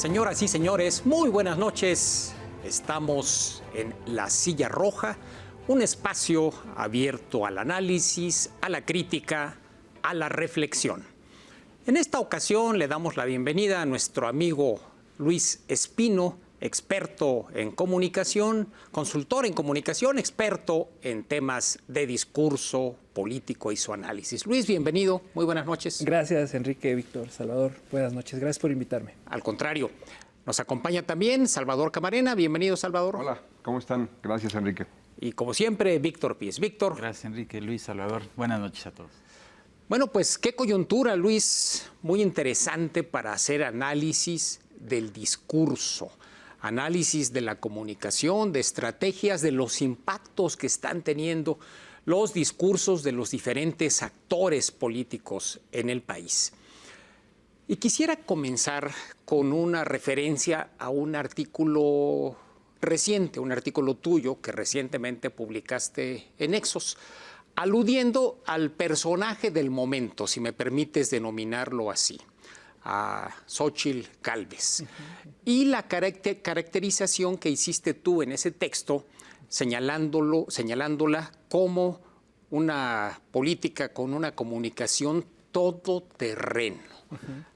Señoras y señores, muy buenas noches. Estamos en La Silla Roja, un espacio abierto al análisis, a la crítica, a la reflexión. En esta ocasión le damos la bienvenida a nuestro amigo Luis Espino, experto en comunicación, consultor en comunicación, experto en temas de discurso político y su análisis. Luis, bienvenido, muy buenas noches. Gracias, Enrique, Víctor, Salvador, buenas noches, gracias por invitarme. Al contrario, nos acompaña también Salvador Camarena. Bienvenido, Salvador. Hola, ¿cómo están? Gracias, Enrique. Y como siempre, Víctor Pies. Víctor. Gracias, Enrique, Luis, Salvador. Buenas noches a todos. Bueno, pues qué coyuntura, Luis, muy interesante para hacer análisis del discurso, análisis de la comunicación, de estrategias, de los impactos que están teniendo los discursos de los diferentes actores políticos en el país. Y quisiera comenzar con una referencia a un artículo reciente, un artículo tuyo que recientemente publicaste en Nexos, aludiendo al personaje del momento, si me permites denominarlo así, a Xóchitl Gálvez. Y la caracterización que hiciste tú en ese texto, señalándola como una política con una comunicación todoterreno,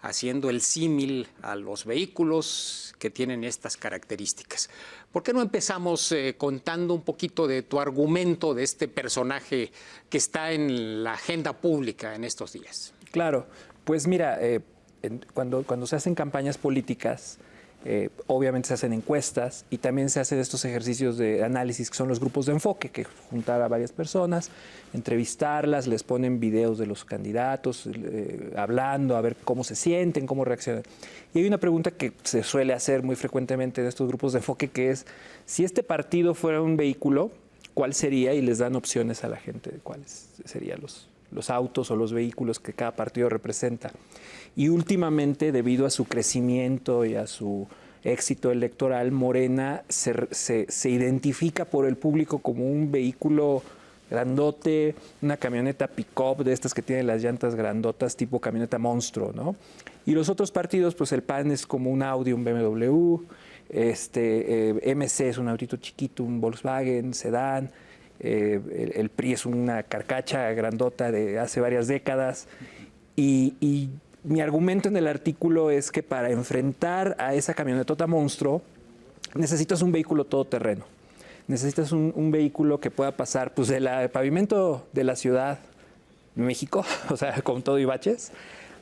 haciendo el símil a los vehículos que tienen estas características. ¿Por qué no empezamos contando un poquito de tu argumento de este personaje que está en la agenda pública en estos días? Claro, pues mira, cuando se hacen campañas políticas, obviamente se hacen encuestas y también se hacen estos ejercicios de análisis que son los grupos de enfoque, que juntar a varias personas, entrevistarlas, les ponen videos de los candidatos, hablando, a ver cómo se sienten, cómo reaccionan. Y hay una pregunta que se suele hacer muy frecuentemente de estos grupos de enfoque, que es, si este partido fuera un vehículo, ¿cuál sería? Y les dan opciones a la gente de cuáles serían los autos o los vehículos que cada partido representa. Y últimamente, debido a su crecimiento y a su éxito electoral, Morena se identifica por el público como un vehículo grandote, una camioneta pick-up de estas que tienen las llantas grandotas, tipo camioneta monstruo, ¿no? Y los otros partidos, pues el PAN es como un Audi, un BMW, MC es un autito chiquito, un Volkswagen, sedán, el PRI es una carcacha grandota de hace varias décadas. Y mi argumento en el artículo es que para enfrentar a esa camionetota monstruo necesitas un vehículo todoterreno. Necesitas un vehículo que pueda pasar pues, del pavimento de la Ciudad de México, o sea, con todo y baches,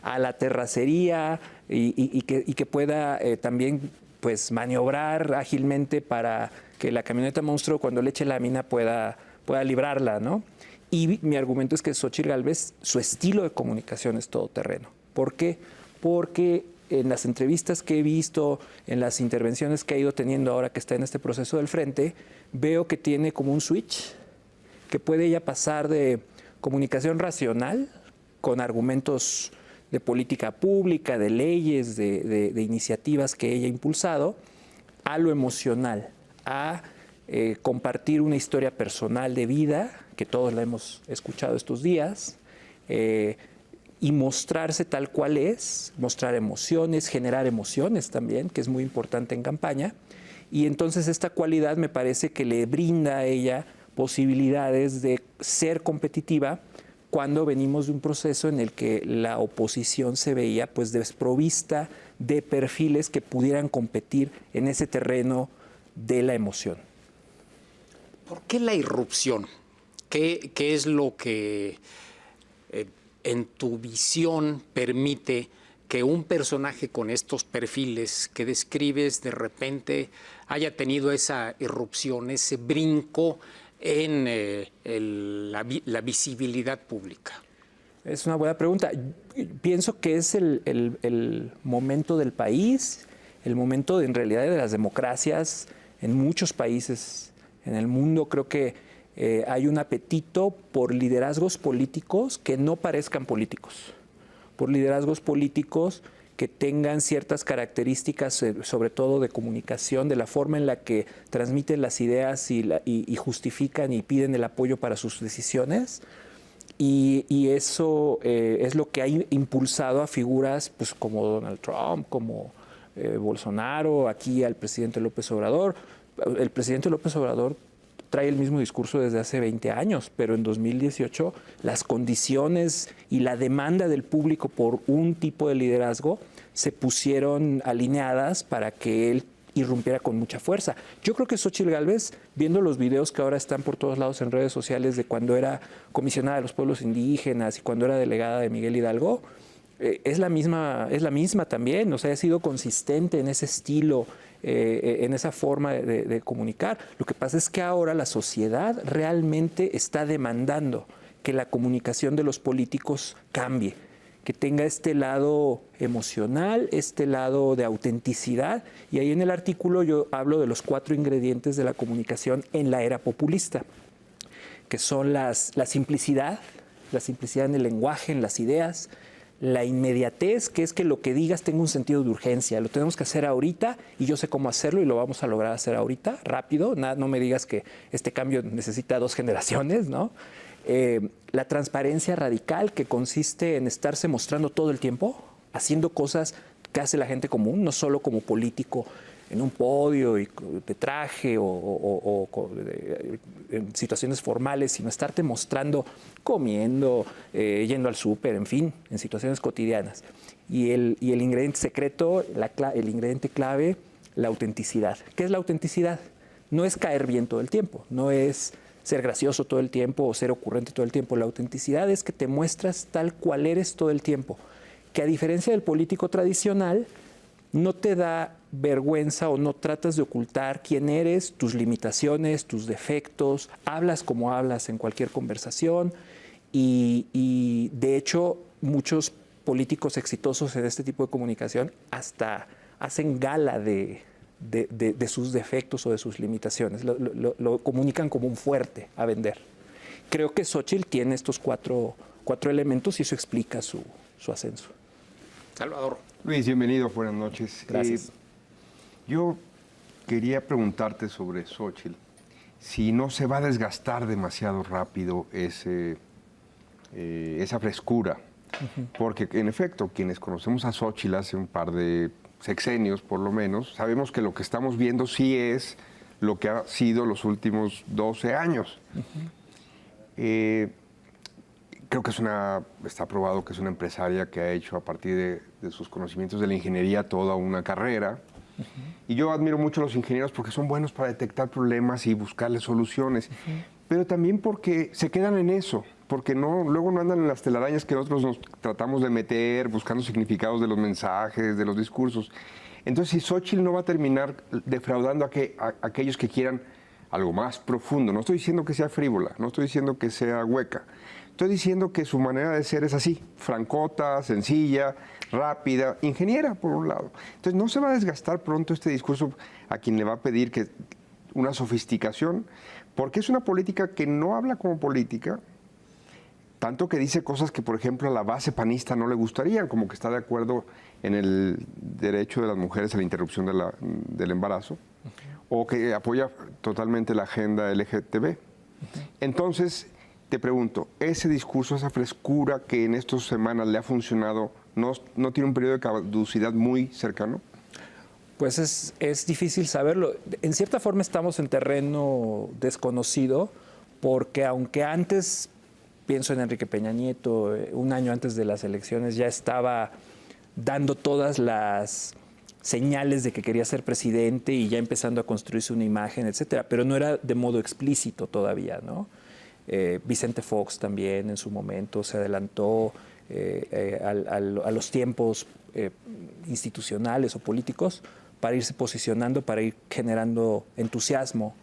a la terracería y que pueda también pues, maniobrar ágilmente para que la camioneta monstruo, cuando le eche lámina, pueda librarla, ¿no? Y mi argumento es que Xóchitl Gálvez, su estilo de comunicación es todoterreno. ¿Por qué? Porque en las entrevistas que he visto, en las intervenciones que ha ido teniendo ahora que está en este proceso del frente, veo que tiene como un switch, que puede ella pasar de comunicación racional, con argumentos de política pública, de leyes, de iniciativas que ella ha impulsado, a lo emocional, a compartir una historia personal de vida, que todos la hemos escuchado estos días, y mostrarse tal cual es, mostrar emociones, generar emociones también, que es muy importante en campaña. Y entonces esta cualidad me parece que le brinda a ella posibilidades de ser competitiva cuando venimos de un proceso en el que la oposición se veía pues desprovista de perfiles que pudieran competir en ese terreno de la emoción. ¿Por qué la irrupción? ¿Qué es lo que en tu visión permite que un personaje con estos perfiles que describes de repente haya tenido esa irrupción, ese brinco en la visibilidad pública? Es una buena pregunta. Pienso que es el momento del país, el momento en realidad de las democracias en muchos países en el mundo. Creo que hay un apetito por liderazgos políticos que no parezcan políticos, por liderazgos políticos que tengan ciertas características, sobre todo de comunicación, de la forma en la que transmiten las ideas y justifican y piden el apoyo para sus decisiones. Y eso es lo que ha impulsado a figuras pues, como Donald Trump, como Bolsonaro, aquí al presidente López Obrador. El presidente López Obrador trae el mismo discurso desde hace 20 años, pero en 2018 las condiciones y la demanda del público por un tipo de liderazgo se pusieron alineadas para que él irrumpiera con mucha fuerza. Yo creo que Xóchitl Gálvez, viendo los videos que ahora están por todos lados en redes sociales de cuando era comisionada de los pueblos indígenas y cuando era delegada de Miguel Hidalgo, es la misma también, o sea, ha sido consistente en ese estilo, en esa forma de comunicar. Lo que pasa es que ahora la sociedad realmente está demandando que la comunicación de los políticos cambie, que tenga este lado emocional, este lado de autenticidad. Y ahí en el artículo yo hablo de los 4 ingredientes de la comunicación en la era populista, que son la simplicidad en el lenguaje, en las ideas, la inmediatez, que es que lo que digas tenga un sentido de urgencia. Lo tenemos que hacer ahorita y yo sé cómo hacerlo y lo vamos a lograr hacer ahorita, rápido. No me digas que este cambio necesita 2 generaciones, ¿no? La transparencia radical, que consiste en estarse mostrando todo el tiempo, haciendo cosas que hace la gente común, no solo como político en un podio y de traje o en situaciones formales, sino estarte mostrando comiendo, yendo al súper, en fin, en situaciones cotidianas. Y el ingrediente secreto, el ingrediente clave, la autenticidad. ¿Qué es la autenticidad? No es caer bien todo el tiempo, no es ser gracioso todo el tiempo o ser ocurrente todo el tiempo. La autenticidad es que te muestras tal cual eres todo el tiempo, que a diferencia del político tradicional, no te da vergüenza o no tratas de ocultar quién eres, tus limitaciones, tus defectos, hablas como hablas en cualquier conversación y de hecho muchos políticos exitosos en este tipo de comunicación hasta hacen gala de sus defectos o de sus limitaciones, lo comunican como un fuerte a vender. Creo que Xóchitl tiene estos cuatro elementos y eso explica su ascenso. Salvador. Luis, bienvenido, buenas noches. Gracias. Yo quería preguntarte sobre Xóchitl, si no se va a desgastar demasiado rápido esa frescura, porque en efecto, quienes conocemos a Xóchitl hace un par de sexenios por lo menos, sabemos que lo que estamos viendo sí es lo que ha sido los últimos 12 años. Creo que está probado que es una empresaria que ha hecho a partir de sus conocimientos de la ingeniería toda una carrera. Y yo admiro mucho a los ingenieros porque son buenos para detectar problemas y buscarle soluciones, pero también porque se quedan en eso, porque luego no andan en las telarañas que nosotros nos tratamos de meter, buscando significados de los mensajes, de los discursos. Entonces, si Xóchitl no va a terminar defraudando a aquellos que quieran algo más profundo, no estoy diciendo que sea frívola, no estoy diciendo que sea hueca, estoy diciendo que su manera de ser es así, francota, sencilla, rápida, ingeniera, por un lado. Entonces, no se va a desgastar pronto este discurso a quien le va a pedir una sofisticación, porque es una política que no habla como política, tanto que dice cosas que, por ejemplo, a la base panista no le gustarían, como que está de acuerdo en el derecho de las mujeres a la interrupción del embarazo, o que apoya totalmente la agenda LGTB. Entonces, te pregunto, ¿ese discurso, esa frescura que en estas semanas le ha funcionado, no tiene un periodo de caducidad muy cercano? Pues es difícil saberlo. En cierta forma estamos en terreno desconocido, porque aunque antes, pienso en Enrique Peña Nieto, un año antes de las elecciones ya estaba dando todas las señales de que quería ser presidente y ya empezando a construirse una imagen, etcétera, pero no era de modo explícito todavía, ¿no? Vicente Fox también en su momento se adelantó a los tiempos institucionales o políticos para irse posicionando, para ir generando entusiasmo.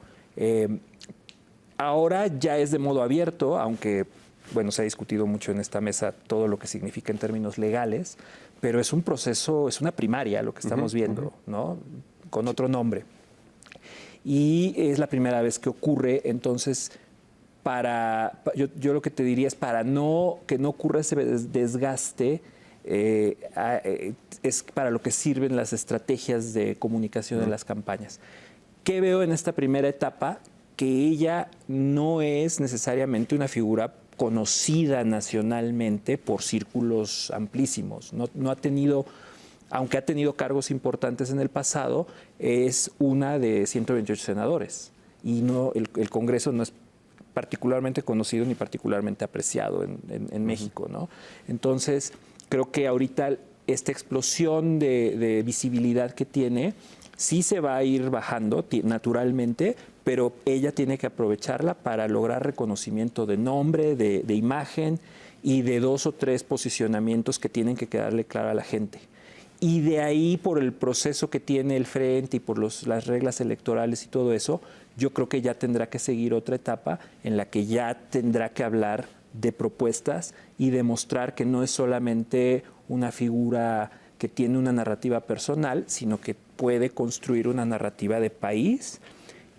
Ahora ya es de modo abierto, aunque bueno, se ha discutido mucho en esta mesa todo lo que significa en términos legales, pero es un proceso, es una primaria lo que estamos viendo, ¿no? Con otro nombre. Y es la primera vez que ocurre, entonces yo lo que te diría es que no ocurra ese desgaste, es para lo que sirven las estrategias de comunicación en las campañas. ¿Qué veo en esta primera etapa? Que ella no es necesariamente una figura conocida nacionalmente por círculos amplísimos. No ha tenido aunque ha tenido cargos importantes en el pasado, es una de 128 senadores. Y no, el Congreso no es particularmente conocido ni particularmente apreciado en México, ¿no? Entonces, creo que ahorita esta explosión de visibilidad que tiene sí se va a ir bajando naturalmente, pero ella tiene que aprovecharla para lograr reconocimiento de nombre, de imagen y de 2 o 3 posicionamientos que tienen que quedarle claro a la gente. Y de ahí, por el proceso que tiene el frente y por las reglas electorales y todo eso, yo creo que ya tendrá que seguir otra etapa en la que ya tendrá que hablar de propuestas y demostrar que no es solamente una figura que tiene una narrativa personal, sino que puede construir una narrativa de país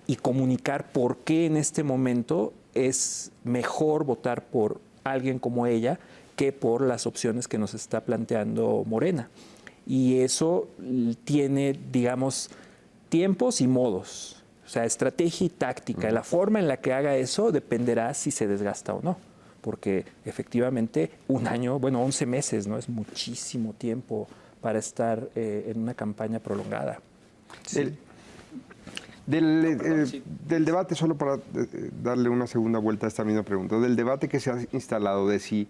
y comunicar por qué en este momento es mejor votar por alguien como ella que por las opciones que nos está planteando Morena. Y eso tiene, digamos, tiempos y modos. O sea, estrategia y táctica. La forma en la que haga eso dependerá si se desgasta o no. Porque efectivamente 1 año, 11 meses, ¿no? Es muchísimo tiempo para estar en una campaña prolongada. Sí. Del debate, solo para darle una segunda vuelta a esta misma pregunta, del debate que se ha instalado de si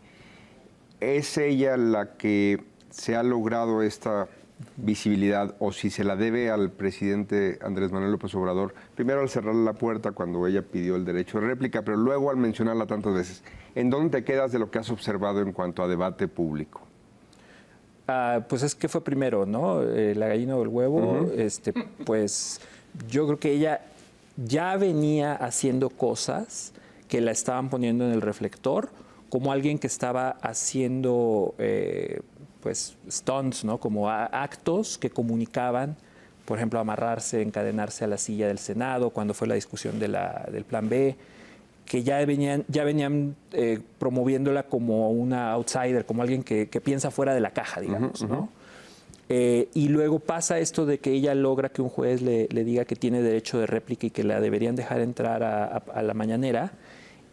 es ella la que se ha logrado esta visibilidad o si se la debe al presidente Andrés Manuel López Obrador, primero al cerrarle la puerta cuando ella pidió el derecho de réplica, pero luego al mencionarla tantas veces. ¿En dónde te quedas de lo que has observado en cuanto a debate público? Pues es que fue primero, ¿no? La gallina o el huevo. Pues yo creo que ella ya venía haciendo cosas que la estaban poniendo en el reflector, como alguien que estaba haciendo pues stunts, ¿no? Como actos que comunicaban, por ejemplo, amarrarse, encadenarse a la silla del Senado, cuando fue la discusión del Plan B, que ya venían promoviéndola como una outsider, como alguien que piensa fuera de la caja, digamos, ¿no? Y luego pasa esto de que ella logra que un juez le diga que tiene derecho de réplica y que la deberían dejar entrar a la mañanera,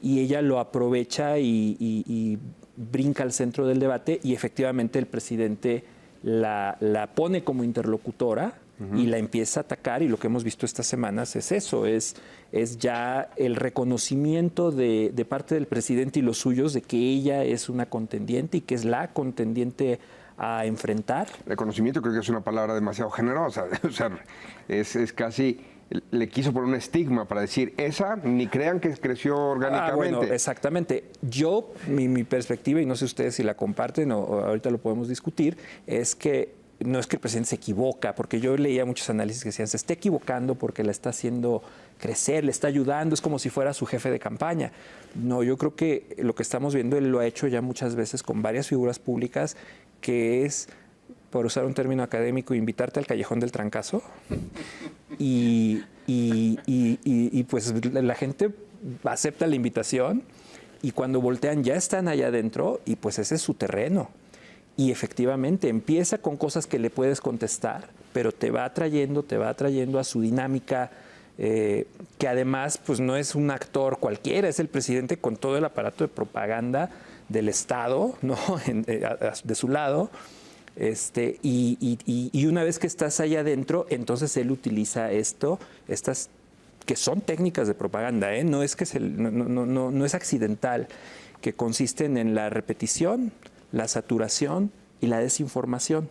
y ella lo aprovecha y brinca al centro del debate, y efectivamente el presidente la pone como interlocutora y la empieza a atacar, y lo que hemos visto estas semanas es eso, es ya el reconocimiento de parte del presidente y los suyos de que ella es una contendiente y que es la contendiente a enfrentar. Reconocimiento creo que es una palabra demasiado generosa, o sea, es casi... Le quiso poner un estigma para decir, esa ni crean que creció orgánicamente. Bueno, exactamente. Yo, mi perspectiva, y no sé ustedes si la comparten o ahorita lo podemos discutir, es que no es que el presidente se equivoca, porque yo leía muchos análisis que decían, se está equivocando porque la está haciendo crecer, le está ayudando, es como si fuera su jefe de campaña. No, yo creo que lo que estamos viendo, él lo ha hecho ya muchas veces con varias figuras públicas, que es, por usar un término académico, invitarte al callejón del trancazo. Y pues la gente acepta la invitación, y cuando voltean ya están allá adentro, y pues ese es su terreno. Y efectivamente empieza con cosas que le puedes contestar, pero te va atrayendo a su dinámica, que además pues no es un actor cualquiera, es el presidente con todo el aparato de propaganda del Estado, ¿no? De su lado. Y una vez que estás ahí adentro, entonces él utiliza estas que son técnicas de propaganda, ¿eh? No es que no es accidental, que consisten en la repetición, la saturación y la desinformación.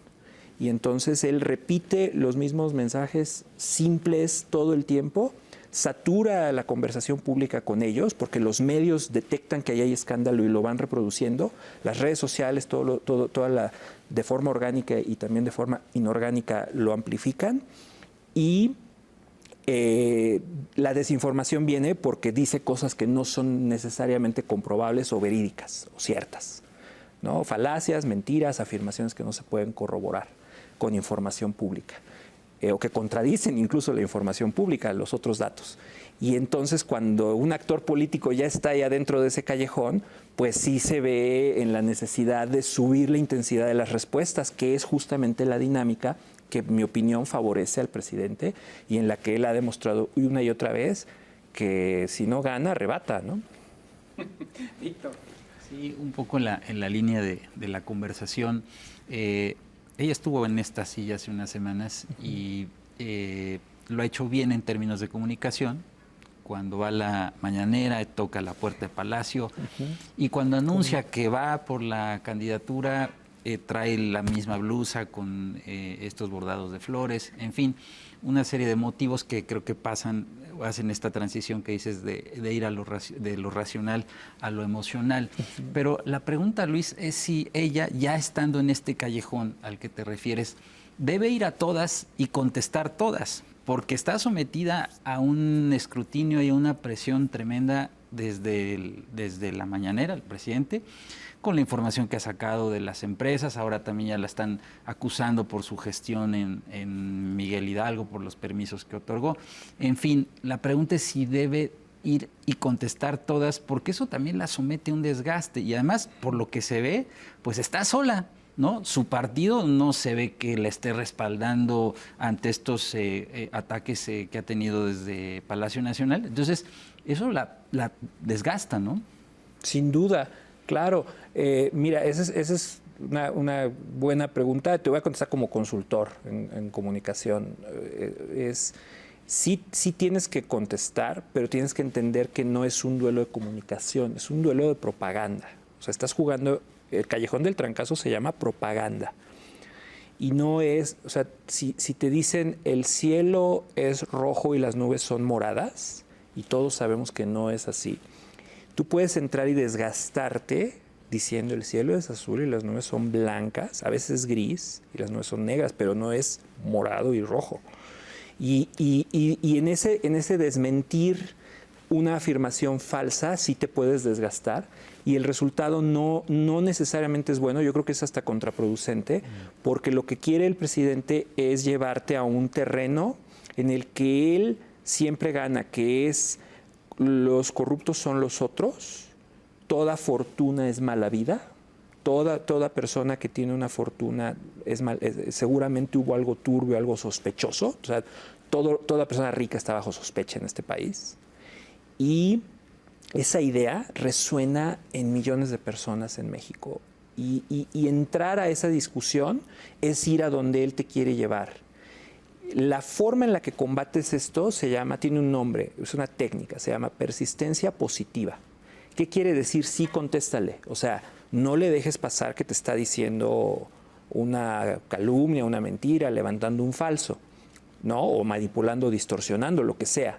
Y entonces él repite los mismos mensajes simples todo el tiempo, satura la conversación pública con ellos, porque los medios detectan que ahí hay escándalo y lo van reproduciendo, las redes sociales, de forma orgánica y también de forma inorgánica lo amplifican, y la desinformación viene porque dice cosas que no son necesariamente comprobables o verídicas o ciertas, ¿no? Falacias, mentiras, afirmaciones que no se pueden corroborar con información pública. O que contradicen incluso la información pública, los otros datos. Y entonces cuando un actor político ya está ahí adentro de ese callejón, pues sí se ve en la necesidad de subir la intensidad de las respuestas, que es justamente la dinámica que, en mi opinión, favorece al presidente y en la que él ha demostrado una y otra vez que si no gana, arrebata, ¿no? Víctor. Sí, un poco en la línea de la conversación. ella estuvo en esta silla hace unas semanas y lo ha hecho bien en términos de comunicación. Cuando va a la mañanera, toca la puerta de Palacio, y cuando anuncia que va por la candidatura, trae la misma blusa con estos bordados de flores, en fin, una serie de motivos que creo que hacen esta transición que dices de ir de lo racional a lo emocional. Pero la pregunta, Luis, es si ella, ya estando en este callejón al que te refieres, debe ir a todas y contestar todas, porque está sometida a un escrutinio y a una presión tremenda desde la mañanera, el presidente, con la información que ha sacado de las empresas. Ahora también ya la están acusando por su gestión en Miguel Hidalgo, por los permisos que otorgó. En fin, la pregunta es si debe ir y contestar todas, porque eso también la somete a un desgaste. Y además, por lo que se ve, pues está sola, ¿no? Su partido no se ve que la esté respaldando ante estos ataques que ha tenido desde Palacio Nacional. Entonces, eso la desgasta, ¿no? Sin duda, claro. Mira, esa es una buena pregunta. Te voy a contestar como consultor en comunicación. Sí tienes que contestar, pero tienes que entender que no es un duelo de comunicación, es un duelo de propaganda. O sea, estás jugando... El Callejón del Trancazo se llama propaganda. Y no es, o sea, si te dicen el cielo es rojo y las nubes son moradas, y todos sabemos que no es así, tú puedes entrar y desgastarte diciendo el cielo es azul y las nubes son blancas, a veces es gris y las nubes son negras, pero no es morado y rojo. Y en ese desmentir una afirmación falsa sí te puedes desgastar, y el resultado no necesariamente es bueno. Yo creo que es hasta contraproducente, porque lo que quiere el presidente es llevarte a un terreno en el que él siempre gana, que es los corruptos son los otros, toda fortuna es mala vida, toda persona que tiene una fortuna seguramente hubo algo turbio, algo sospechoso. O sea, toda persona rica está bajo sospecha en este país. Y esa idea resuena en millones de personas en México. Y entrar a esa discusión es ir a donde él te quiere llevar. La forma en la que combates esto tiene un nombre, es una técnica, se llama persistencia positiva. ¿Qué quiere decir? Sí, contéstale. O sea, no le dejes pasar que te está diciendo una calumnia, una mentira, levantando un falso, ¿no? O manipulando, distorsionando, lo que sea.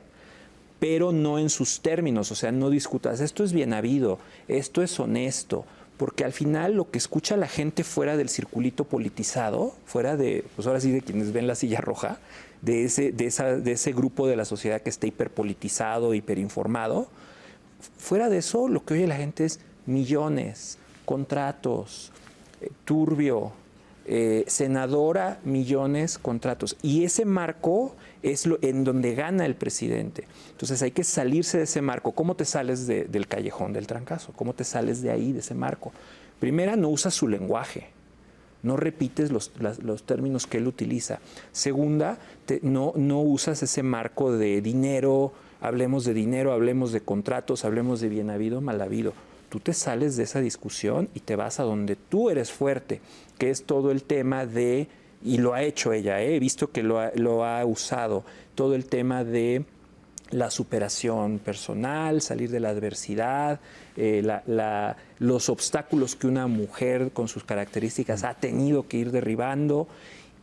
Pero no en sus términos, o sea, no discutas, esto es bien habido, esto es honesto, porque al final lo que escucha la gente fuera del circulito politizado, fuera de, pues ahora sí, de quienes ven la silla roja, de ese grupo de la sociedad que está hiperpolitizado, hiperinformado, fuera de eso lo que oye la gente es millones, contratos, turbio, senadora, millones, contratos. Y ese marco es en donde gana el presidente. Entonces hay que salirse de ese marco. ¿Cómo te sales del Callejón del Trancazo? ¿Cómo te sales de ahí, de ese marco? Primera, no usas su lenguaje. No repites los términos que él utiliza. Segunda, no usas ese marco de dinero, hablemos de contratos, hablemos de bien habido, mal habido. Tú te sales de esa discusión y te vas a donde tú eres fuerte, que es todo el tema de, y lo ha hecho ella, he visto que lo ha usado, todo el tema de la superación personal, salir de la adversidad, los obstáculos que una mujer con sus características ha tenido que ir derribando.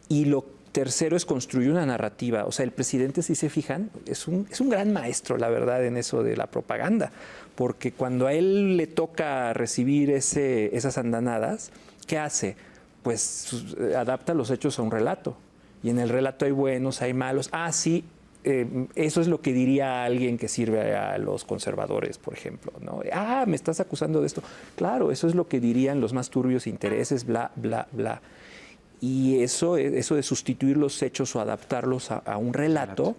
Y lo tercero es construir una narrativa. O sea, el presidente, si se fijan, es un gran maestro, la verdad, en eso de la propaganda. Porque cuando a él le toca recibir esas andanadas, ¿qué hace? Pues adapta los hechos a un relato. Y en el relato hay buenos, hay malos. Ah, sí, eso es lo que diría alguien que sirve a los conservadores, por ejemplo, ¿no? Ah, me estás acusando de esto. Claro, eso es lo que dirían los más turbios intereses, bla, bla, bla. Y eso de sustituir los hechos o adaptarlos a un relato,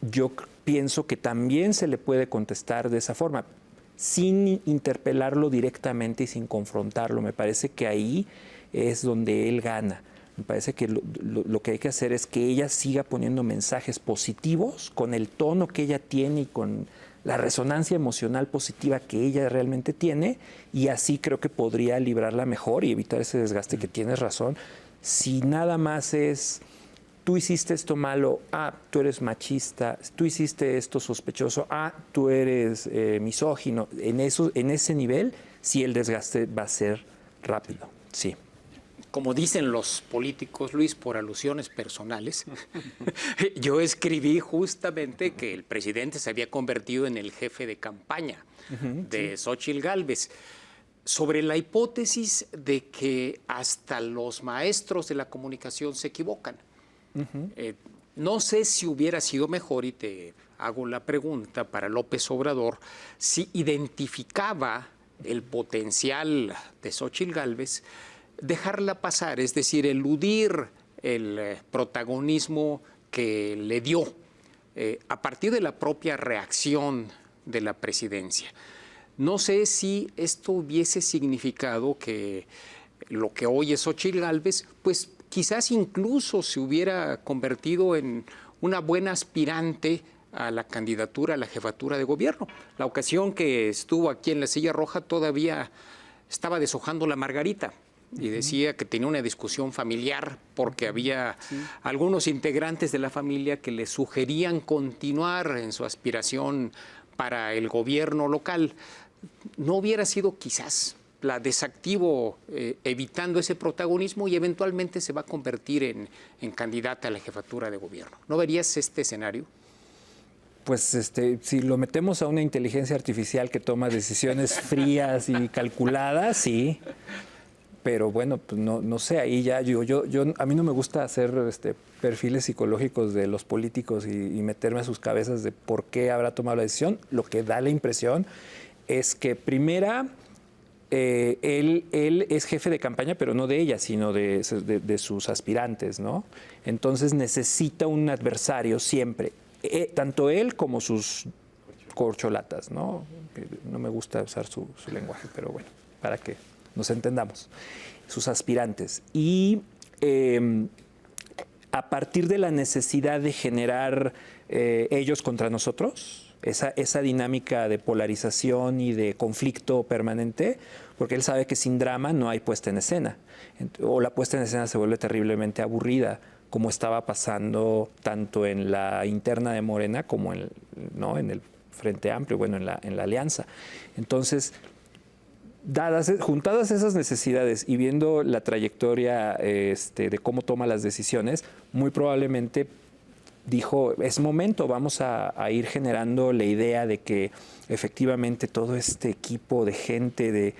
yo pienso que también se le puede contestar de esa forma, sin interpelarlo directamente y sin confrontarlo. Me parece que ahí es donde él gana. Me parece que lo que hay que hacer es que ella siga poniendo mensajes positivos con el tono que ella tiene y con la resonancia emocional positiva que ella realmente tiene, y así creo que podría librarla mejor y evitar ese desgaste que tienes razón. Si nada más es, tú hiciste esto malo, tú eres machista, tú hiciste esto sospechoso, tú eres misógino, en ese nivel, sí el desgaste va a ser rápido, sí. Como dicen los políticos, Luis, por alusiones personales, yo escribí justamente que el presidente se había convertido en el jefe de campaña de Xóchitl Gálvez, sobre la hipótesis de que hasta los maestros de la comunicación se equivocan. No sé si hubiera sido mejor, y te hago la pregunta para López Obrador, si identificaba el potencial de Xóchitl Gálvez, dejarla pasar, es decir, eludir el protagonismo que le dio a partir de la propia reacción de la presidencia. No sé si esto hubiese significado que lo que hoy es Xóchitl Gálvez, pues quizás incluso se hubiera convertido en una buena aspirante a la candidatura a la jefatura de gobierno. La ocasión que estuvo aquí en la silla roja todavía estaba deshojando la margarita y decía que tenía una discusión familiar porque había algunos integrantes de la familia que le sugerían continuar en su aspiración para el gobierno local. ¿No hubiera sido quizás la desactivo evitando ese protagonismo y eventualmente se va a convertir en candidata a la jefatura de gobierno? ¿No verías este escenario? Pues si lo metemos a una inteligencia artificial que toma decisiones frías y calculadas, sí. Pero bueno, pues no sé, ahí ya a mí no me gusta hacer perfiles psicológicos de los políticos y meterme a sus cabezas de por qué habrá tomado la decisión. Lo que da la impresión es que primera, él es jefe de campaña, pero no de ella, sino de sus aspirantes, ¿no? Entonces necesita un adversario siempre, tanto él como sus corcholatas, ¿no? No me gusta usar su lenguaje, pero bueno, para que nos entendamos, sus aspirantes. Y a partir de la necesidad de generar ellos contra nosotros, esa dinámica de polarización y de conflicto permanente, porque él sabe que sin drama no hay puesta en escena, o la puesta en escena se vuelve terriblemente aburrida, como estaba pasando tanto en la interna de Morena como en el Frente Amplio, bueno, en la alianza. Entonces, juntadas esas necesidades y viendo la trayectoria de cómo toma las decisiones, muy probablemente dijo, es momento, vamos a ir generando la idea de que efectivamente todo este equipo de gente, de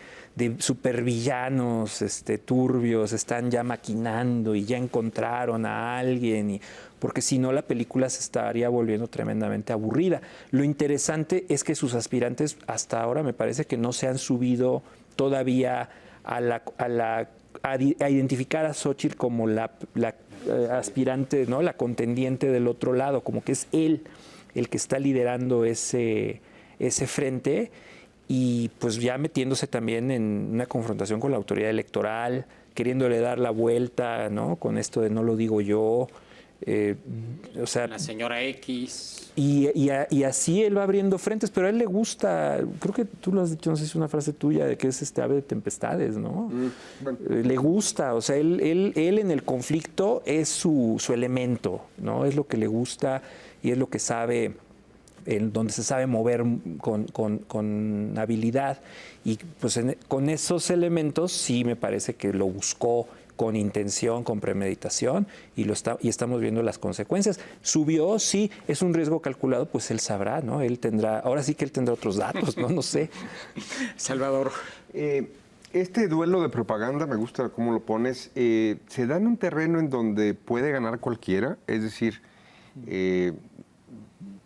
supervillanos turbios, están ya maquinando y ya encontraron a alguien, porque si no la película se estaría volviendo tremendamente aburrida. Lo interesante es que sus aspirantes hasta ahora me parece que no se han subido todavía a identificar a Xóchitl como la aspirante, ¿no? La contendiente del otro lado, como que es él el que está liderando ese frente y pues ya metiéndose también en una confrontación con la autoridad electoral, queriéndole dar la vuelta, ¿no? Con esto de no lo digo yo. O sea, la señora X. Y así él va abriendo frentes, pero a él le gusta, creo que tú lo has dicho, no sé si es una frase tuya, de que es ave de tempestades, ¿no? Bueno. Le gusta, o sea, él en el conflicto es su elemento, ¿no? Es lo que le gusta y es lo que sabe, en donde se sabe mover con habilidad. Y pues con esos elementos sí me parece que lo buscó con intención, con premeditación, y estamos viendo las consecuencias. Subió, sí, es un riesgo calculado, pues él sabrá, ¿no? Ahora sí que él tendrá otros datos, ¿no? No sé. Salvador. Este duelo de propaganda, me gusta cómo lo pones, se da en un terreno en donde puede ganar cualquiera, es decir,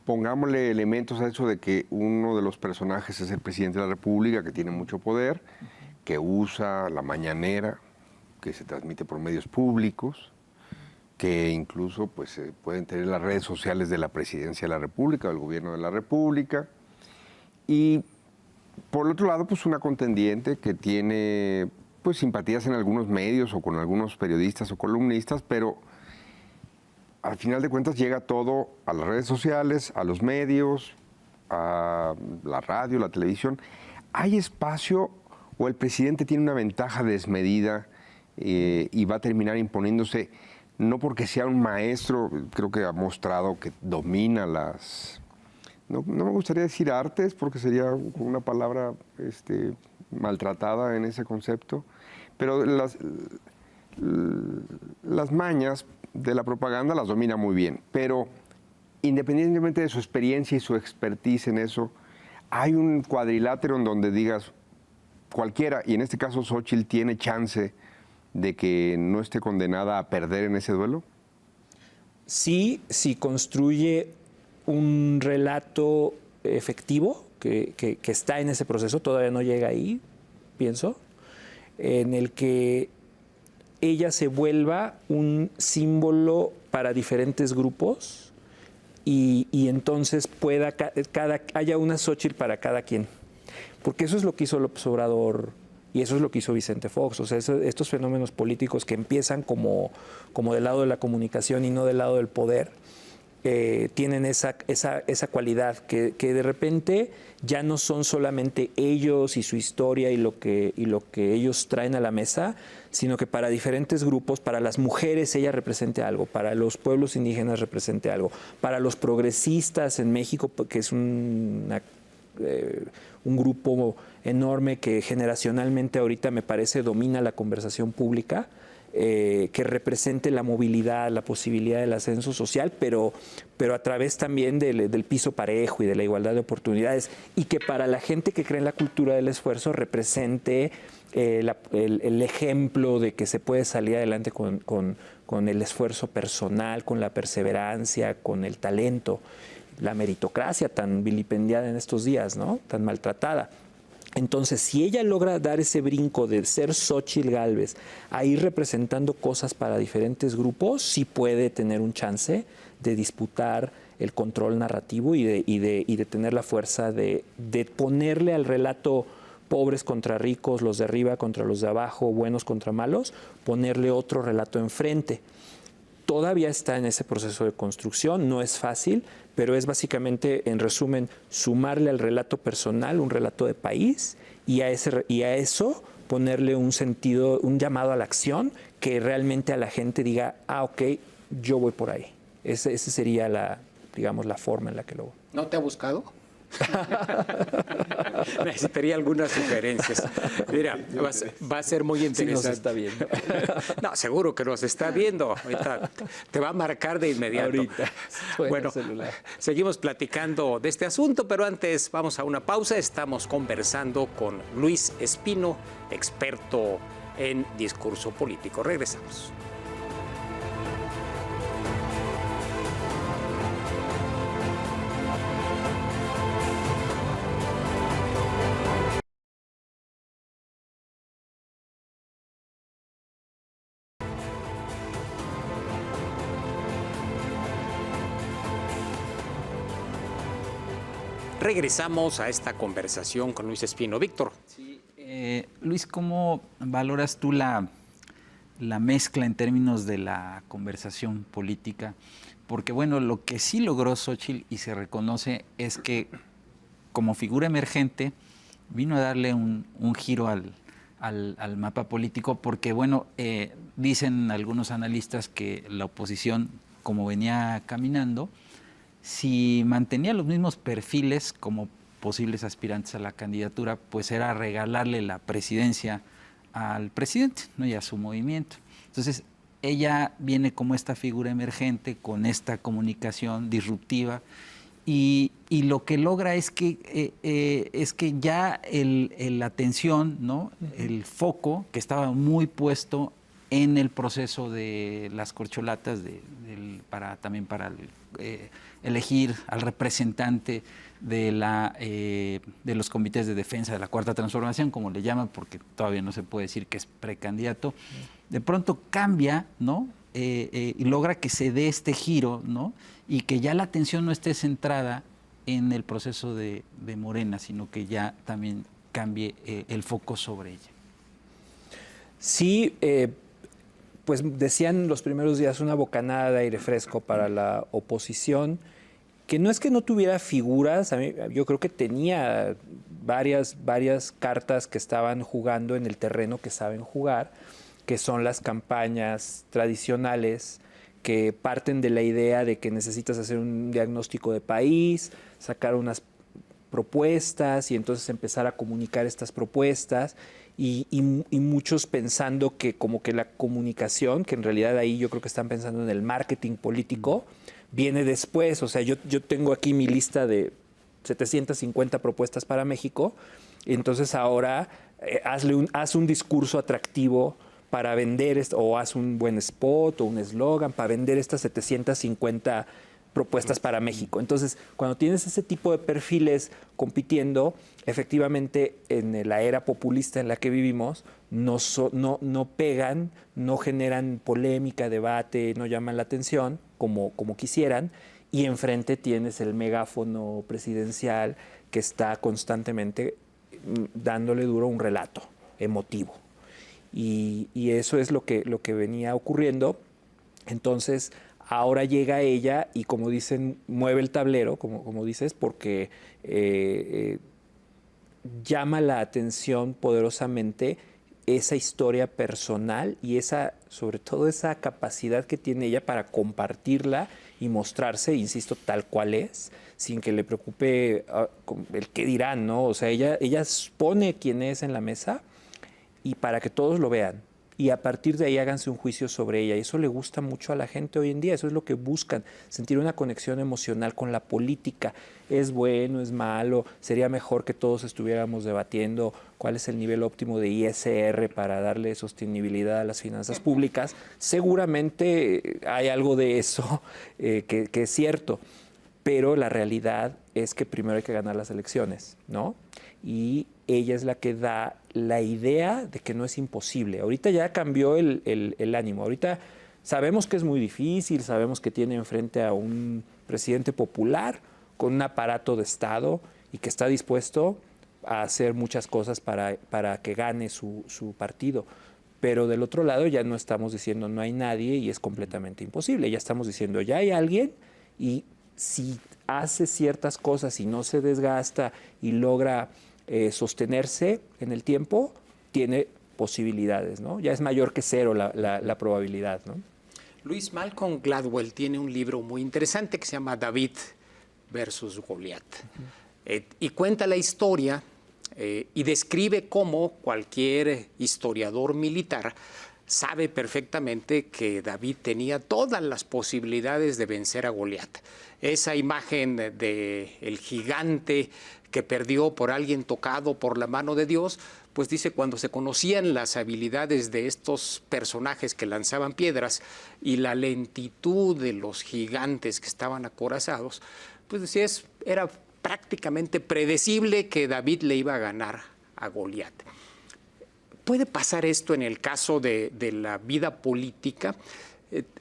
pongámosle elementos a eso de que uno de los personajes es el presidente de la República, que tiene mucho poder, que usa la mañanera, que se transmite por medios públicos, que incluso pues, pueden tener las redes sociales de la Presidencia de la República, del Gobierno de la República. Y por el otro lado, pues una contendiente que tiene pues, simpatías en algunos medios o con algunos periodistas o columnistas, pero al final de cuentas llega todo a las redes sociales, a los medios, a la radio, la televisión. ¿Hay espacio o el presidente tiene una ventaja desmedida y va a terminar imponiéndose, no porque sea un maestro, creo que ha mostrado que domina las... No me gustaría decir artes, porque sería una palabra maltratada en ese concepto, pero las mañas de la propaganda las domina muy bien, pero independientemente de su experiencia y su expertise en eso, hay un cuadrilátero en donde digas cualquiera, y en este caso Xóchitl tiene chance de que no esté condenada a perder en ese duelo. Sí, si construye un relato efectivo que está en ese proceso, todavía no llega ahí, pienso, en el que ella se vuelva un símbolo para diferentes grupos y entonces pueda haya una Xóchitl para cada quien. Porque eso es lo que hizo López Obrador y eso es lo que hizo Vicente Fox. O sea, estos fenómenos políticos que empiezan como del lado de la comunicación y no del lado del poder, tienen esa cualidad que de repente ya no son solamente ellos y su historia y lo que ellos traen a la mesa, sino que para diferentes grupos, para las mujeres ella represente algo, para los pueblos indígenas represente algo, para los progresistas en México, que es un grupo enorme que generacionalmente ahorita me parece domina la conversación pública, que represente la movilidad, la posibilidad del ascenso social, pero a través también del piso parejo y de la igualdad de oportunidades, y que para la gente que cree en la cultura del esfuerzo represente el ejemplo de que se puede salir adelante con el esfuerzo personal, con la perseverancia, con el talento, la meritocracia tan vilipendiada en estos días, ¿no? Tan maltratada. Entonces, si ella logra dar ese brinco de ser Xóchitl Gálvez a ir representando cosas para diferentes grupos, sí puede tener un chance de disputar el control narrativo y de tener la fuerza de ponerle al relato pobres contra ricos, los de arriba contra los de abajo, buenos contra malos, ponerle otro relato enfrente. Todavía está en ese proceso de construcción, no es fácil, pero es básicamente, en resumen, sumarle al relato personal un relato de país y a eso ponerle un sentido, un llamado a la acción que realmente a la gente diga, ok, yo voy por ahí. Ese sería la forma en la que lo... ¿No te ha buscado? Necesitaría algunas sugerencias. Mira, va a ser muy interesante. Sí nos está viendo. No, seguro que nos está viendo. Ahorita te va a marcar de inmediato. Ahorita. Bueno, seguimos platicando de este asunto, pero antes vamos a una pausa. Estamos conversando con Luis Espino, experto en discurso político. Regresamos. Regresamos a esta conversación con Luis Espino. Víctor. Sí, Luis, ¿cómo valoras tú la mezcla en términos de la conversación política? Porque, bueno, lo que sí logró Xóchitl y se reconoce es que como figura emergente vino a darle un giro al mapa político porque, bueno, dicen algunos analistas que la oposición, como venía caminando, si mantenía los mismos perfiles como posibles aspirantes a la candidatura, pues era regalarle la presidencia al presidente, ¿no? Y a su movimiento. Entonces, ella viene como esta figura emergente, con esta comunicación disruptiva, y lo que logra es que ya la atención, ¿no? El foco que estaba muy puesto en el proceso de las corcholatas, también para elegir al representante de los comités de defensa de la Cuarta Transformación, como le llaman, porque todavía no se puede decir que es precandidato, de pronto cambia, ¿no? Y logra que se dé este giro, ¿no? Y que ya la atención no esté centrada en el proceso de Morena, sino que ya también cambie el foco sobre ella. Sí, pues decían los primeros días una bocanada de aire fresco para la oposición, que no es que no tuviera figuras, yo creo que tenía varias cartas que estaban jugando en el terreno que saben jugar, que son las campañas tradicionales que parten de la idea de que necesitas hacer un diagnóstico de país, sacar unas propuestas y entonces empezar a comunicar estas propuestas y muchos pensando que como que la comunicación, que en realidad ahí yo creo que están pensando en el marketing político, viene después. O sea, yo tengo aquí mi lista de 750 propuestas para México, y entonces ahora haz un discurso atractivo para vender esto, o haz un buen spot o un eslogan para vender estas 750 propuestas para México. Entonces, cuando tienes ese tipo de perfiles compitiendo, efectivamente en la era populista en la que vivimos, no pegan, no generan polémica, debate, no llaman la atención como quisieran, y enfrente tienes el megáfono presidencial que está constantemente dándole duro a un relato emotivo. Y eso es lo que venía ocurriendo. Entonces, ahora llega ella y, como dicen, mueve el tablero, como dices, porque llama la atención poderosamente esa historia personal y sobre todo esa capacidad que tiene ella para compartirla y mostrarse, insisto, tal cual es, sin que le preocupe el qué dirán, ¿no? O sea, ella pone quién es en la mesa y para que todos lo vean. Y a partir de ahí háganse un juicio sobre ella. Y eso le gusta mucho a la gente hoy en día. Eso es lo que buscan, sentir una conexión emocional con la política. ¿Es bueno, es malo? ¿Sería mejor que todos estuviéramos debatiendo cuál es el nivel óptimo de ISR para darle sostenibilidad a las finanzas públicas? Seguramente hay algo de eso que es cierto. Pero la realidad es que primero hay que ganar las elecciones, ¿no? Y ella es la que da la idea de que no es imposible. Ahorita ya cambió el ánimo. Ahorita sabemos que es muy difícil, sabemos que tiene enfrente a un presidente popular con un aparato de Estado y que está dispuesto a hacer muchas cosas para que gane su partido. Pero del otro lado ya no estamos diciendo no hay nadie y es completamente imposible. Ya estamos diciendo ya hay alguien, y si hace ciertas cosas y no se desgasta y logra sostenerse en el tiempo, tiene posibilidades, ¿no? Ya es mayor que cero la probabilidad, ¿no? Luis, Malcolm Gladwell tiene un libro muy interesante que se llama David versus Goliat. Y cuenta la historia y describe cómo cualquier historiador militar sabe perfectamente que David tenía todas las posibilidades de vencer a Goliat. Esa imagen del gigante que perdió por alguien tocado por la mano de Dios, pues dice, cuando se conocían las habilidades de estos personajes que lanzaban piedras y la lentitud de los gigantes que estaban acorazados, pues decía, era prácticamente predecible que David le iba a ganar a Goliat. ¿Puede pasar esto en el caso de la vida política?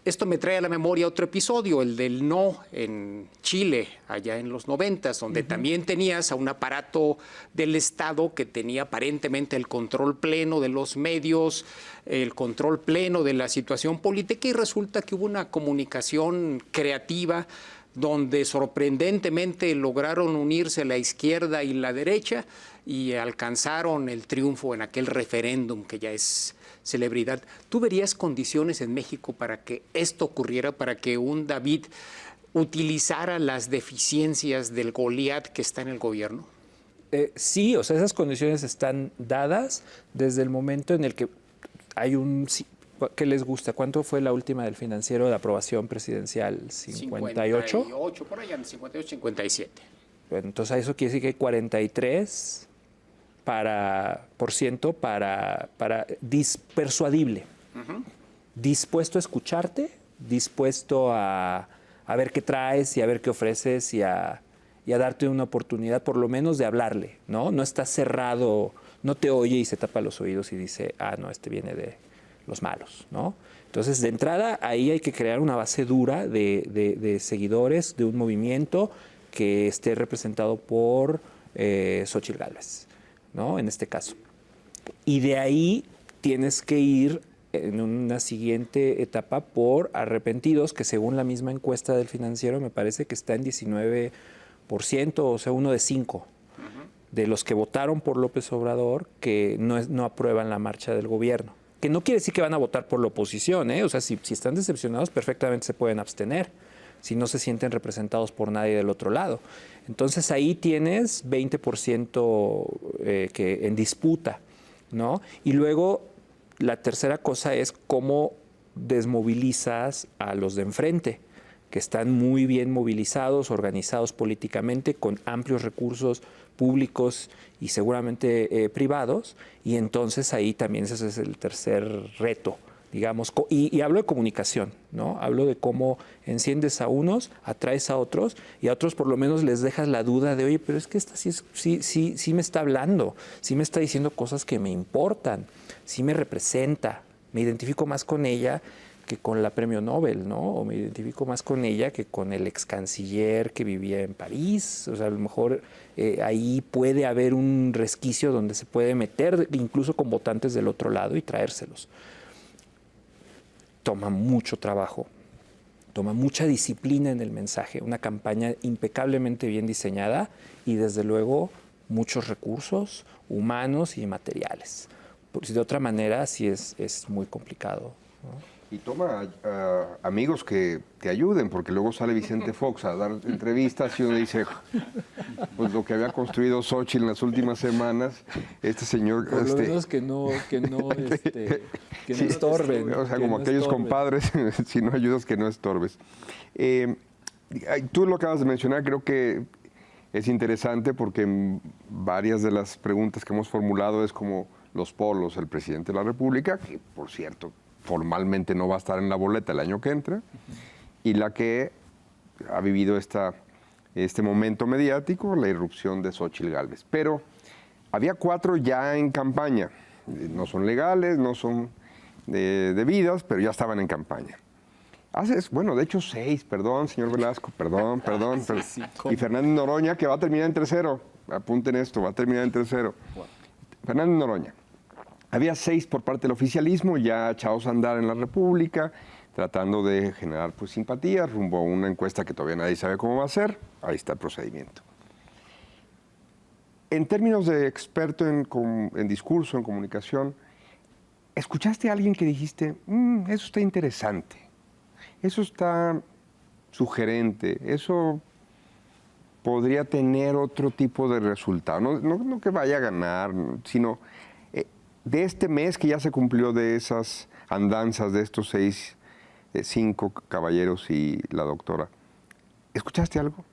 Esto me trae a la memoria otro episodio, el del no en Chile, allá en los 90s, donde también tenías a un aparato del Estado que tenía aparentemente el control pleno de los medios, el control pleno de la situación política, y resulta que hubo una comunicación creativa donde sorprendentemente lograron unirse la izquierda y la derecha y alcanzaron el triunfo en aquel referéndum que ya es celebridad. ¿Tú verías condiciones en México para que esto ocurriera, para que un David utilizara las deficiencias del Goliat que está en el gobierno? Sí, o sea, esas condiciones están dadas desde el momento en el que hay un... ¿Qué les gusta? ¿Cuánto fue la última del Financiero de aprobación presidencial? ¿58? 58, por allá, 58, 57. Bueno, entonces eso quiere decir que hay 43 para persuadible. Dispuesto a escucharte, dispuesto a ver qué traes y a ver qué ofreces y a darte una oportunidad por lo menos de hablarle, ¿no? No está cerrado, no te oye y se tapa los oídos y dice, no, este viene de los malos, ¿no? Entonces, de entrada, ahí hay que crear una base dura de seguidores, de un movimiento que esté representado por Xóchitl Gálvez, ¿no? En este caso. Y de ahí tienes que ir en una siguiente etapa por arrepentidos, que según la misma encuesta del Financiero me parece que está en 19%, o sea, 1 de 5 de los que votaron por López Obrador que no aprueban la marcha del gobierno, que no quiere decir que van a votar por la oposición, ¿eh? O sea, si están decepcionados, perfectamente se pueden abstener, si no se sienten representados por nadie del otro lado. Entonces ahí tienes 20% que en disputa, ¿no? Y luego la tercera cosa es cómo desmovilizas a los de enfrente, que están muy bien movilizados, organizados políticamente, con amplios recursos públicos y seguramente privados, y entonces ahí también ese es el tercer reto, digamos, y hablo de comunicación, ¿no? Hablo de cómo enciendes a unos, atraes a otros, y a otros por lo menos les dejas la duda de, oye, pero es que esta sí me está hablando, sí me está diciendo cosas que me importan, sí me representa, me identifico más con ella que con la premio Nobel, ¿no? O me identifico más con ella que con el ex canciller que vivía en París. O sea, a lo mejor ahí puede haber un resquicio donde se puede meter incluso con votantes del otro lado y traérselos. Toma mucho trabajo, toma mucha disciplina en el mensaje, una campaña impecablemente bien diseñada y desde luego muchos recursos humanos y materiales. Porque de otra manera sí es muy complicado, ¿no? Y toma amigos que te ayuden, porque luego sale Vicente Fox a dar entrevistas y uno dice, pues lo que había construido Xochitl en las últimas semanas, este señor... Por lo menos que no estorben. O sea, que como no aquellos estorben. compadres, si no ayudas, que no estorbes. Tú lo acabas de mencionar, creo que es interesante porque en varias de las preguntas que hemos formulado es como los polos, el presidente de la República, que por cierto formalmente no va a estar en la boleta el año que entra, y la que ha vivido este momento mediático, la irrupción de Xóchitl Gálvez. Pero había 4 ya en campaña, no son legales, no son debidas, pero ya estaban en campaña. De hecho 6, perdón, señor Velasco, perdón. Sí, y Fernández Noroña, que va a terminar en tercero, apunten esto, va a terminar en tercero. Fernández Noroña. Había 6 por parte del oficialismo, ya echados a andar en la República, tratando de generar pues, simpatías rumbo a una encuesta que todavía nadie sabe cómo va a ser. Ahí está el procedimiento. En términos de experto en discurso, en comunicación, ¿escuchaste a alguien que dijiste, eso está interesante, eso está sugerente, eso podría tener otro tipo de resultado? No que vaya a ganar, sino... de este mes que ya se cumplió de esas andanzas de estos 5 caballeros y la doctora, ¿escuchaste algo?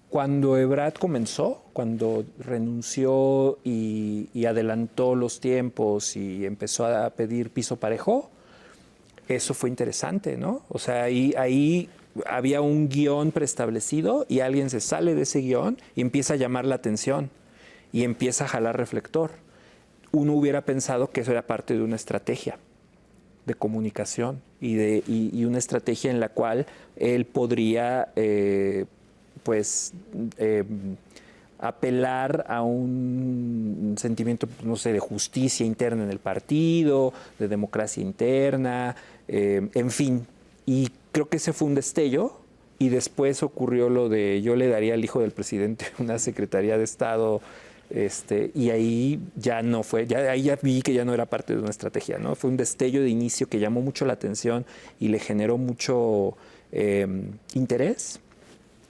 Cuando Ebrard comenzó, cuando renunció y adelantó los tiempos y empezó a pedir piso parejo, eso fue interesante, ¿no? O sea, ahí había un guión preestablecido y alguien se sale de ese guión y empieza a llamar la atención y empieza a jalar reflector. Uno hubiera pensado que eso era parte de una estrategia de comunicación y una estrategia en la cual él podría apelar a un sentimiento, no sé, de justicia interna en el partido, de democracia interna, en fin. Y creo que ese fue un destello y después ocurrió lo de yo le daría al hijo del presidente una secretaría de Estado. Y ahí ya no fue, ahí ya vi que ya no era parte de una estrategia, ¿no? Fue un destello de inicio que llamó mucho la atención y le generó mucho interés,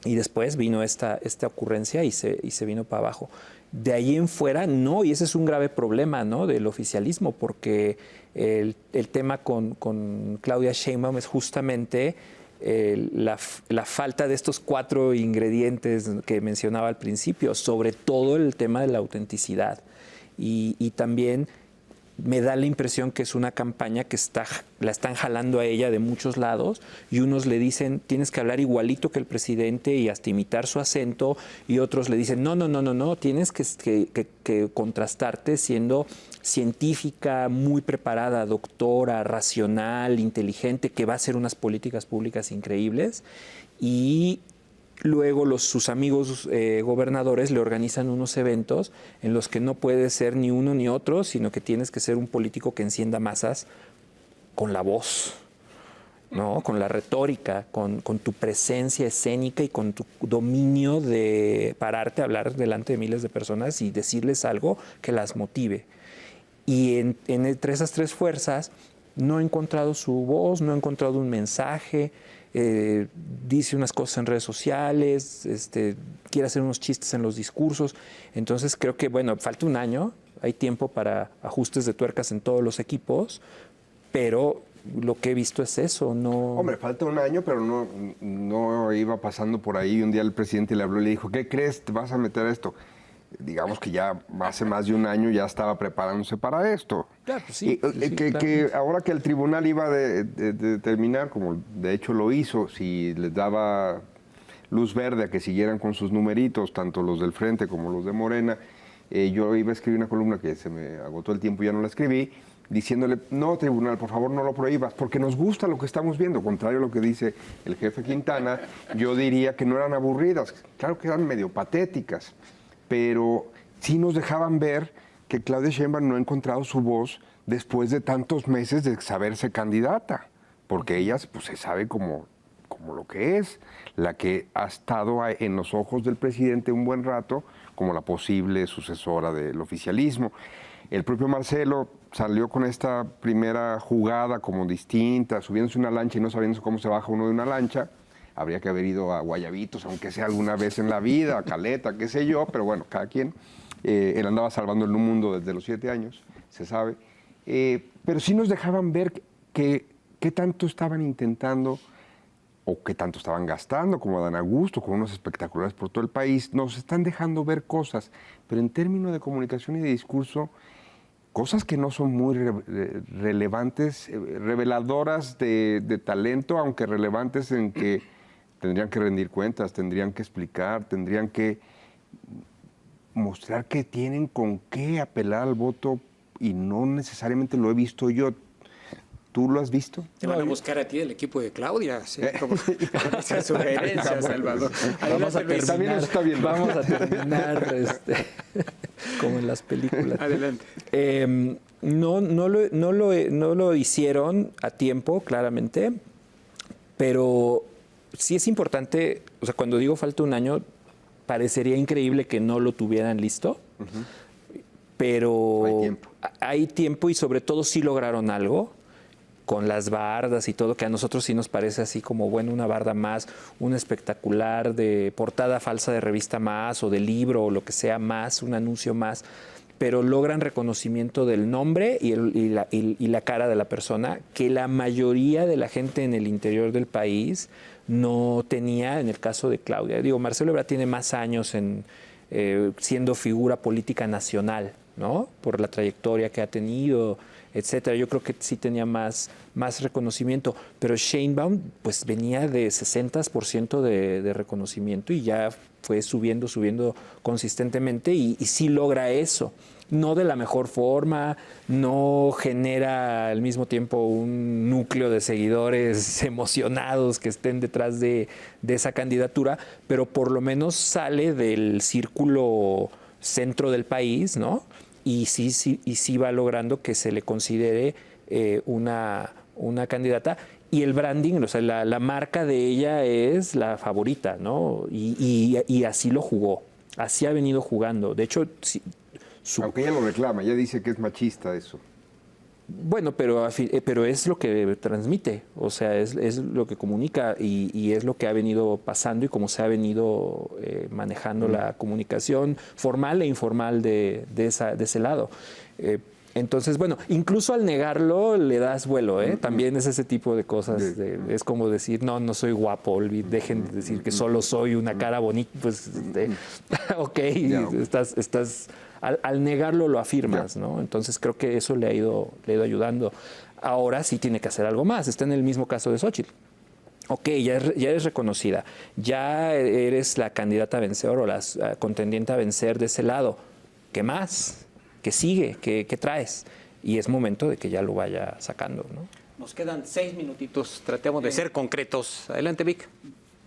y después vino esta ocurrencia y se vino para abajo. De ahí en fuera, no, y ese es un grave problema, ¿no?, del oficialismo, porque el tema con Claudia Sheinbaum es justamente la falta de estos 4 ingredientes que mencionaba al principio, sobre todo el tema de la autenticidad. Y también me da la impresión que es una campaña que la están jalando a ella de muchos lados, y unos le dicen tienes que hablar igualito que el presidente y hasta imitar su acento, y otros le dicen no, tienes que contrastarte siendo científica, muy preparada, doctora, racional, inteligente, que va a hacer unas políticas públicas increíbles. Y luego sus amigos gobernadores le organizan unos eventos en los que no puedes ser ni uno ni otro, sino que tienes que ser un político que encienda masas con la voz, ¿no?, con la retórica, con tu presencia escénica y con tu dominio de pararte a hablar delante de miles de personas y decirles algo que las motive. Y entre esas tres fuerzas no ha encontrado su voz, no ha encontrado un mensaje, dice unas cosas en redes sociales, quiere hacer unos chistes en los discursos. Entonces creo que, bueno, falta un año, hay tiempo para ajustes de tuercas en todos los equipos, pero lo que he visto es eso, no... Hombre, falta un año, pero no iba pasando por ahí. Un día el presidente le habló y le dijo, ¿qué crees? ¿Te vas a meter a esto? Digamos que ya hace más de un año ya estaba preparándose para esto. Claro, pues sí, Que ahora que el tribunal iba de determinar, como de hecho lo hizo, si les daba luz verde a que siguieran con sus numeritos, tanto los del Frente como los de Morena, yo iba a escribir una columna que se me agotó el tiempo y ya no la escribí, diciéndole, no, tribunal, por favor, no lo prohíbas, porque nos gusta lo que estamos viendo. Contrario a lo que dice el jefe Quintana, yo diría que no eran aburridas, claro que eran medio patéticas, pero sí nos dejaban ver que Claudia Sheinbaum no ha encontrado su voz después de tantos meses de saberse candidata, porque ella pues, se sabe como lo que es, la que ha estado en los ojos del presidente un buen rato como la posible sucesora del oficialismo. El propio Marcelo salió con esta primera jugada como distinta, subiéndose una lancha y no sabiendo cómo se baja uno de una lancha. Habría que haber ido a Guayabitos, aunque sea alguna vez en la vida, a Caleta, qué sé yo, pero bueno, cada quien. Él andaba salvando el mundo desde los 7 años, se sabe. Pero sí nos dejaban ver qué tanto estaban intentando o qué tanto estaban gastando, como Adán Augusto, con unos espectaculares por todo el país. Nos están dejando ver cosas, pero en términos de comunicación y de discurso, cosas que no son muy relevantes, reveladoras de talento, aunque relevantes en que tendrían que rendir cuentas, tendrían que explicar, tendrían que mostrar que tienen con qué apelar al voto y no necesariamente lo he visto yo. ¿Tú lo has visto? Te van a buscar a ti del equipo de Claudia, ¿sí? Como esa sugerencia, Salvador. Vamos a Luis. También eso está bien. Vamos a terminar como en las películas. Adelante. No lo hicieron a tiempo, claramente, pero sí es importante, o sea, cuando digo falta un año, parecería increíble que no lo tuvieran listo, pero hay tiempo y sobre todo sí lograron algo con las bardas y todo, que a nosotros sí nos parece así como, bueno, una barda más, un espectacular de portada falsa de revista más, o de libro, o lo que sea más, un anuncio más, pero logran reconocimiento del nombre y la cara de la persona, que la mayoría de la gente en el interior del país no tenía en el caso de Claudia. Digo, Marcelo Ebrard tiene más años siendo figura política nacional, ¿no? Por la trayectoria que ha tenido, etcétera. Yo creo que sí tenía más reconocimiento, pero Sheinbaum pues venía de 60% de reconocimiento y ya fue subiendo consistentemente y sí logra eso. No de la mejor forma, no genera al mismo tiempo un núcleo de seguidores emocionados que estén detrás de esa candidatura, pero por lo menos sale del círculo centro del país, ¿no? Y sí va logrando que se le considere una candidata. Y el branding, o sea, la marca de ella es la favorita, ¿no? Y así lo jugó, así ha venido jugando. De hecho, aunque ella lo reclama, ella dice que es machista eso. Bueno, pero es lo que transmite, o sea, es lo que comunica y es lo que ha venido pasando y cómo se ha venido manejando la comunicación formal e informal de ese lado. Entonces, bueno, incluso al negarlo le das vuelo, ¿eh? También es ese tipo de cosas. Es como decir, no soy guapo, dejen de decir que solo soy una cara bonita. Pues, ok, estás al negarlo lo afirmas, ¿no? Entonces creo que eso le ha ido ayudando. Ahora sí tiene que hacer algo más. Está en el mismo caso de Xóchitl. Ok, ya eres reconocida, ya eres la candidata a vencer o la contendiente a vencer de ese lado. ¿Qué más? ¿Qué sigue? ¿Qué traes? Y es momento de que ya lo vaya sacando, ¿no? Nos quedan 6 minutitos, tratemos de ser concretos. Adelante, Vic.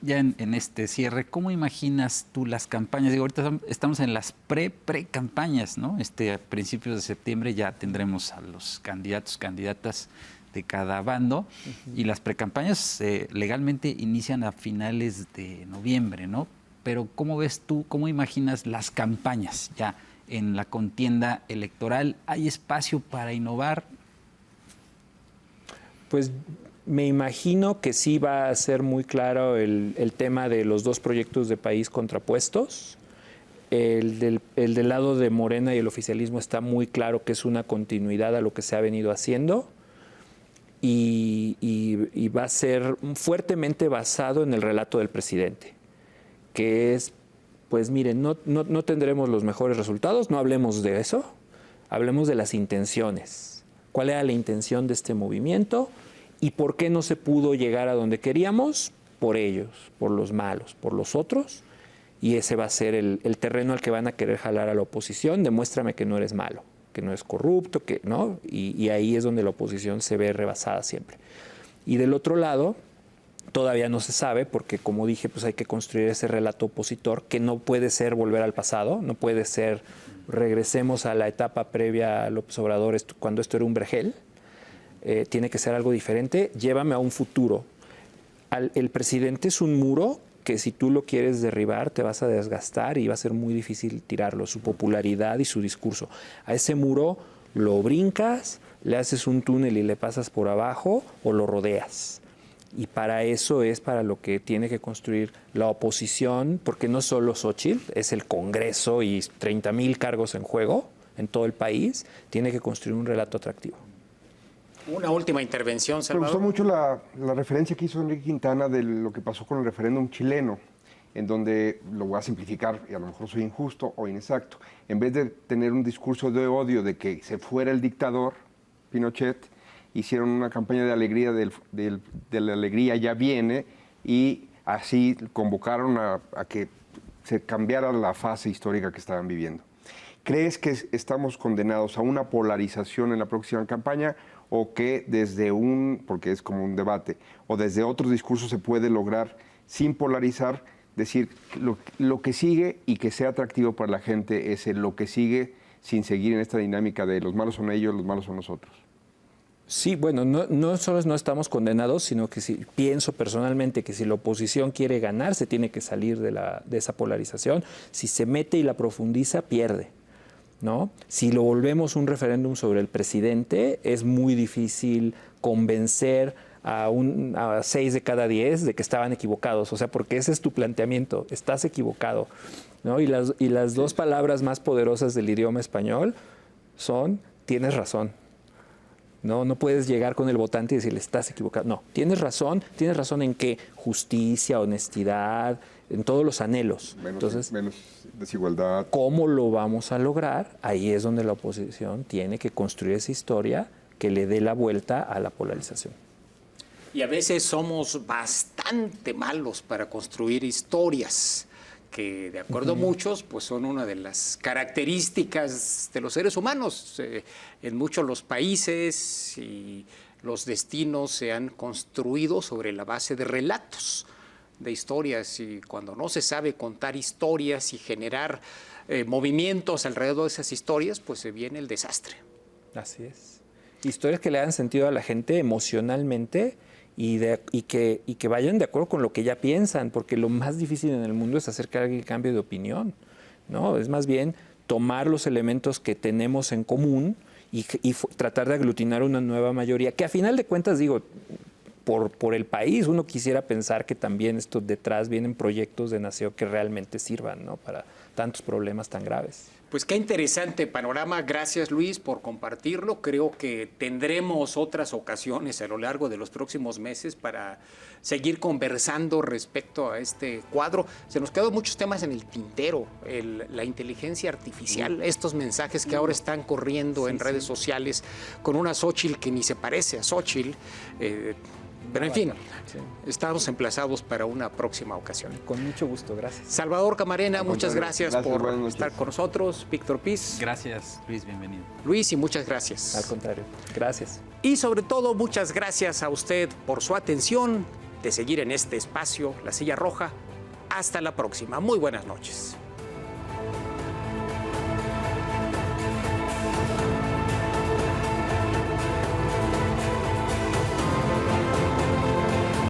Ya en este cierre, ¿cómo imaginas tú las campañas? Digo, ahorita estamos en las pre-campañas, ¿no? A principios de septiembre ya tendremos a los candidatos, candidatas de cada bando, y las precampañas legalmente inician a finales de noviembre, ¿no? Pero ¿cómo ves tú, cómo imaginas las campañas ya en la contienda electoral. ¿Hay espacio para innovar? Pues me imagino que sí va a ser muy claro el tema de los dos proyectos de país contrapuestos. El del lado de Morena y el oficialismo está muy claro que es una continuidad a lo que se ha venido haciendo y va a ser fuertemente basado en el relato del presidente, que es, pues miren, no tendremos los mejores resultados, no hablemos de eso, hablemos de las intenciones. ¿Cuál era la intención de este movimiento? ¿Y por qué no se pudo llegar a donde queríamos? Por ellos, por los malos, por los otros. Y ese va a ser el terreno al que van a querer jalar a la oposición. Demuéstrame que no eres malo, que no eres corrupto, que no. Y ahí es donde la oposición se ve rebasada siempre. Y del otro lado, todavía no se sabe, porque como dije, pues hay que construir ese relato opositor que no puede ser volver al pasado, no puede ser regresemos a la etapa previa a López Obrador cuando esto era un vergel. Tiene que ser algo diferente. Llévame a un futuro. El presidente es un muro que si tú lo quieres derribar te vas a desgastar y va a ser muy difícil tirarlo, su popularidad y su discurso. A ese muro lo brincas, le haces un túnel y le pasas por abajo o lo rodeas. Y para eso es para lo que tiene que construir la oposición, porque no solo Xóchitl, es el Congreso y 30,000 cargos en juego en todo el país, tiene que construir un relato atractivo. Una última intervención, Salvador. Me gustó mucho la referencia que hizo Enrique Quintana de lo que pasó con el referéndum chileno, en donde, lo voy a simplificar y a lo mejor soy injusto o inexacto, en vez de tener un discurso de odio de que se fuera el dictador, Pinochet, hicieron una campaña de alegría, de la alegría ya viene, y así convocaron a que se cambiara la fase histórica que estaban viviendo. ¿Crees que estamos condenados a una polarización en la próxima campaña o que desde porque es como un debate, o desde otros discursos se puede lograr sin polarizar, decir lo que sigue y que sea atractivo para la gente es lo que sigue sin seguir en esta dinámica de los malos son ellos, los malos son nosotros? Sí, bueno, no solo no estamos condenados, sino que pienso personalmente que si la oposición quiere ganar, se tiene que salir de esa polarización. Si se mete y la profundiza, pierde, ¿no? Si lo volvemos un referéndum sobre el presidente, es muy difícil convencer a 6 de cada 10 de que estaban equivocados. O sea, porque ese es tu planteamiento, estás equivocado, ¿no? Y las dos palabras más poderosas del idioma español son, tienes razón. No puedes llegar con el votante y decirle, estás equivocado. No, tienes razón en que justicia, honestidad, en todos los anhelos. Entonces, menos desigualdad. ¿Cómo lo vamos a lograr? Ahí es donde la oposición tiene que construir esa historia que le dé la vuelta a la polarización. Y a veces somos bastante malos para construir historias que, de acuerdo a muchos, pues son una de las características de los seres humanos. En muchos los países y los destinos se han construido sobre la base de relatos, de historias, y cuando no se sabe contar historias y generar movimientos alrededor de esas historias, pues se viene el desastre. Así es. Historias que le dan sentido a la gente emocionalmente y que vayan de acuerdo con lo que ya piensan, porque lo más difícil en el mundo es hacer que alguien cambie de opinión, ¿no? Es más bien tomar los elementos que tenemos en común y tratar de aglutinar una nueva mayoría, que a final de cuentas, digo, por el país, uno quisiera pensar que también esto detrás vienen proyectos de nación que realmente sirvan, ¿no?, para tantos problemas tan graves. Pues qué interesante panorama. Gracias, Luis, por compartirlo. Creo que tendremos otras ocasiones a lo largo de los próximos meses para seguir conversando respecto a este cuadro. Se nos quedan muchos temas en el tintero, la inteligencia artificial, estos mensajes que ahora están corriendo en redes sociales con una Xóchitl que ni se parece a Xóchitl. Pero en fin, estamos emplazados para una próxima ocasión. Con mucho gusto, gracias. Salvador Camarena, muchas gracias por estar con nosotros. Víctor Piz. Gracias, Luis, bienvenido. Luis, y muchas gracias. Al contrario, gracias. Y sobre todo, muchas gracias a usted por su atención, de seguir en este espacio, La Silla Roja. Hasta la próxima. Muy buenas noches.